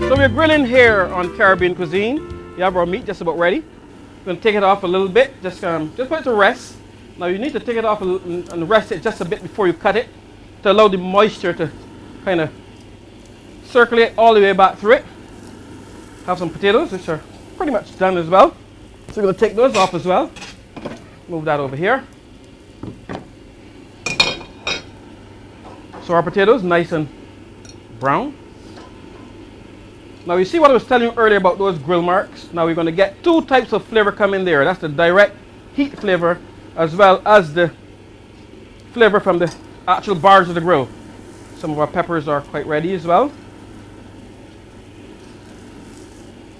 So we're grilling here on Caribbean cuisine. We have our meat just about ready. We're going to take it off a little bit, just put it to rest. Now you need to take it off and rest it just a bit before you cut it to allow the moisture to kind of circulate all the way back through it. Have some potatoes, which are pretty much done as well. So we're going to take those off as well. Move that over here. So our potatoes nice and brown. Now you see what I was telling you earlier about those grill marks. Now we're going to get two types of flavor coming there. That's the direct heat flavor as well as the flavor from the actual bars of the grill. Some of our peppers are quite ready as well.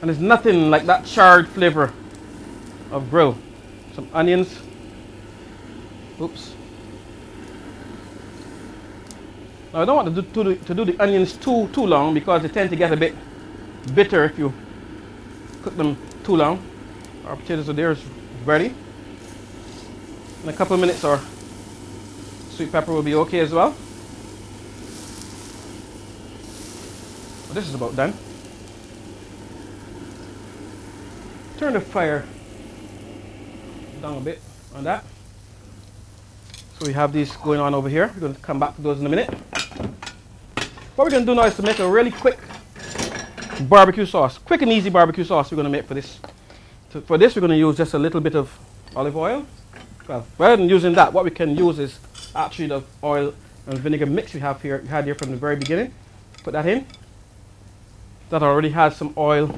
And there's nothing like that charred flavor of grill. Some onions. Oops. Now I don't want to do the onions too long because they tend to get a bit bitter if you cook them too long. Our potatoes are there, is ready. In a couple of minutes our sweet pepper will be okay as well. Well, this is about done. Turn the fire down a bit on that. So we have these going on over here. We're going to come back to those in a minute. What we're going to do now is to make a really quick barbecue sauce. Quick and easy barbecue sauce we're going to make for this. So for this we're going to use just a little bit of olive oil. Well, rather than using that, what we can use is actually the oil and vinegar mix we had here from the very beginning. Put that in. That already has some oil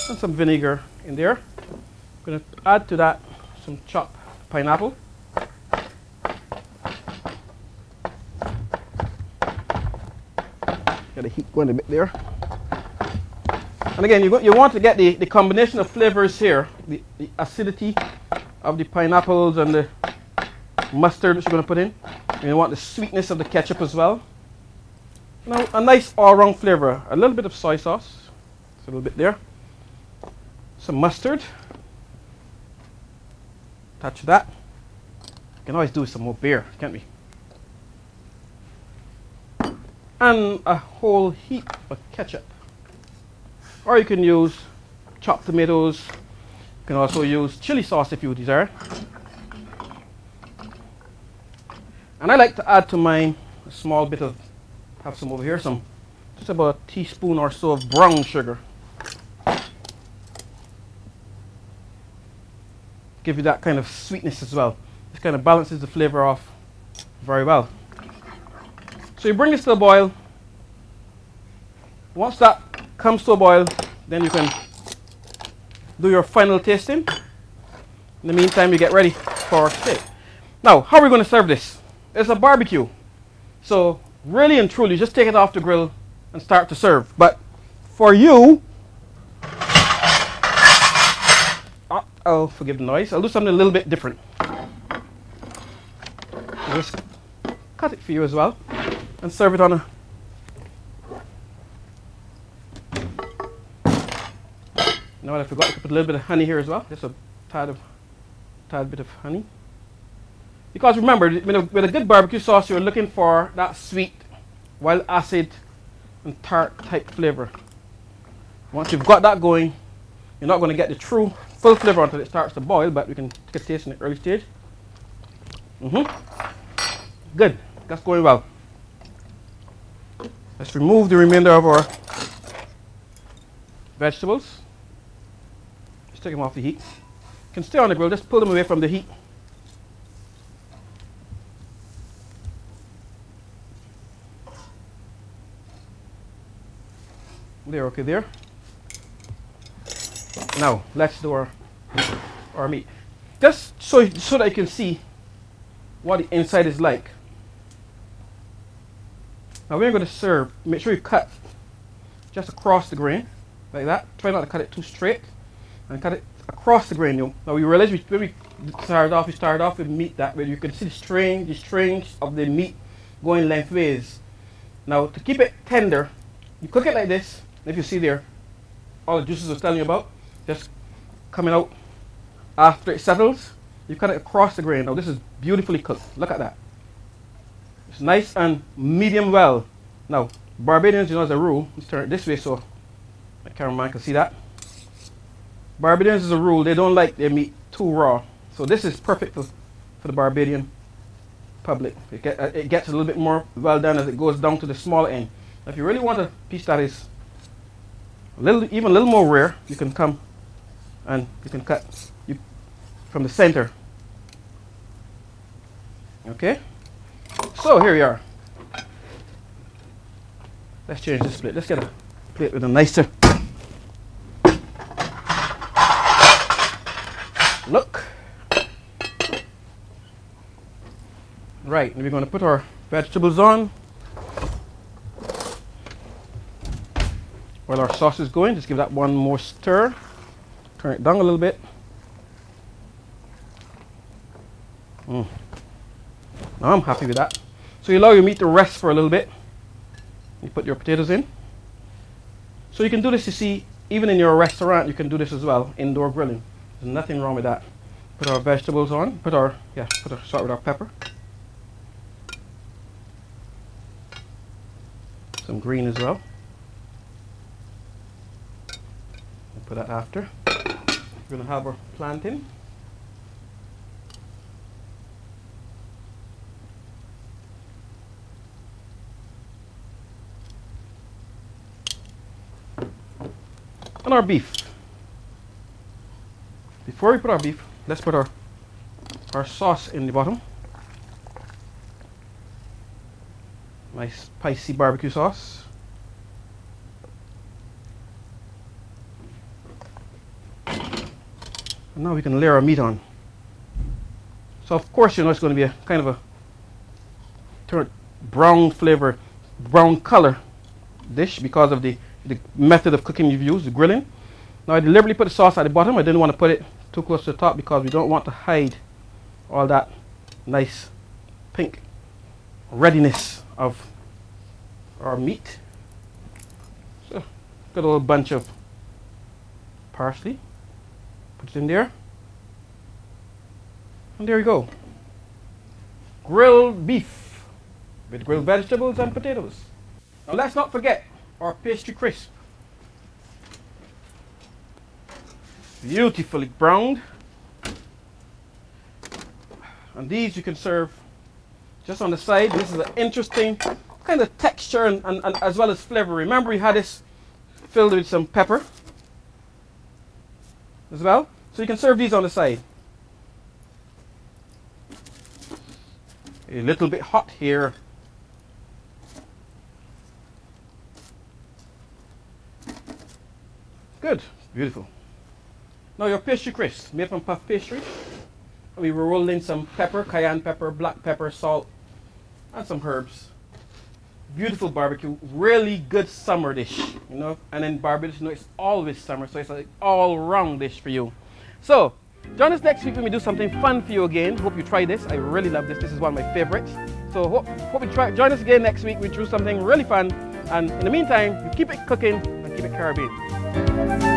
and some vinegar in there. I'm going to add to that some chopped pineapple. Get the heat going a bit there. And again, you want to get the combination of flavors here, the acidity of the pineapples and the mustard that you're going to put in. And you want the sweetness of the ketchup as well. Now, a nice all-round flavor. A little bit of soy sauce, a little bit there. Some mustard. Touch that. You can always do some more beer, can't we? And a whole heap of ketchup. Or you can use chopped tomatoes. You can also use chili sauce if you desire. And I like to add to mine a small bit of, have some over here, just about a teaspoon or so of brown sugar. Give you that kind of sweetness as well. This kind of balances the flavor off very well. So you bring this to a boil. Once that comes to a boil, then you can do your final tasting. In the meantime, you get ready for steak. Now, how are we going to serve this? It's a barbecue. So really and truly, just take it off the grill and start to serve. But for you, I'll forgive the noise. I'll do something a little bit different. I'll just cut it for you as well and serve it on a. You know what, I forgot to put a little bit of honey here as well. Just a tad bit of honey. Because remember, with a good barbecue sauce, you're looking for that sweet, wild acid, and tart type flavor. Once you've got that going, you're not going to get the true full flavor until it starts to boil, but we can take a taste in the early stage. Good. That's going well. Let's remove the remainder of our vegetables. Just take them off the heat. You can stay on the grill, just pull them away from the heat. They're okay there. Now let's do our meat. Just so that you can see what the inside is like. Now we're going to serve. Make sure you cut just across the grain like that. Try not to cut it too straight, and cut it across the grain. Now we realize when we started off with meat that way. You can see the strings of the meat going lengthways. Now to keep it tender, you cook it like this. If you see there, all the juices I was telling you about, just coming out after it settles. You cut it across the grain. Now this is beautifully cooked. Look at that. It's nice and medium well. Now Barbadians, as a rule, let's turn it this way so The cameraman can see that. Barbadians, as a rule, they don't like their meat too raw. So this is perfect for the Barbadian public. It gets a little bit more well done as it goes down to the smaller end. Now, if you really want a piece that is even a little more rare, you can come and you can cut from the center. Okay? So here we are. Let's change this plate. Let's get a plate with a nicer look. Right, and we're going to put our vegetables on. While our sauce is going, just give that one more stir. Turn it down a little bit. Now I'm happy with that. So you allow your meat to rest for a little bit. You put your potatoes in. So you can do this, you see, even in your restaurant, you can do this as well, indoor grilling. There's nothing wrong with that. Put our vegetables on. Start with our pepper. Some green as well. We'll put that after. We're going to have our plantain. And our beef. Before we put our beef, let's put our sauce in the bottom. Nice spicy barbecue sauce. And now we can layer our meat on. So of course, you know, it's going to be a kind of a brown flavor, brown color dish because of the method of cooking you've used, the grilling. Now I deliberately put the sauce at the bottom. I didn't want to put it too close to the top because we don't want to hide all that nice pink readiness of our meat. So got a little bunch of parsley. Put it in there. And there you go. Grilled beef with grilled vegetables and potatoes. Now let's not forget our pastry crisp. Beautifully browned. And these you can serve just on the side. This is an interesting kind of texture and as well as flavor. Remember we had this filled with some pepper as well. So you can serve these on the side. A little bit hot here. Good, beautiful. Now your pastry crisp, made from puff pastry. We will roll in some pepper, cayenne pepper, black pepper, salt, and some herbs. Beautiful barbecue, really good summer dish, you know. And in Barbados, you know, it's always summer, so it's an all-round dish for you. So join us next week when we do something fun for you again. Hope you try this. I really love this. This is one of my favorites. So hope you join us again next week. We do something really fun. And in the meantime, you keep it cooking and keep it Caribbean.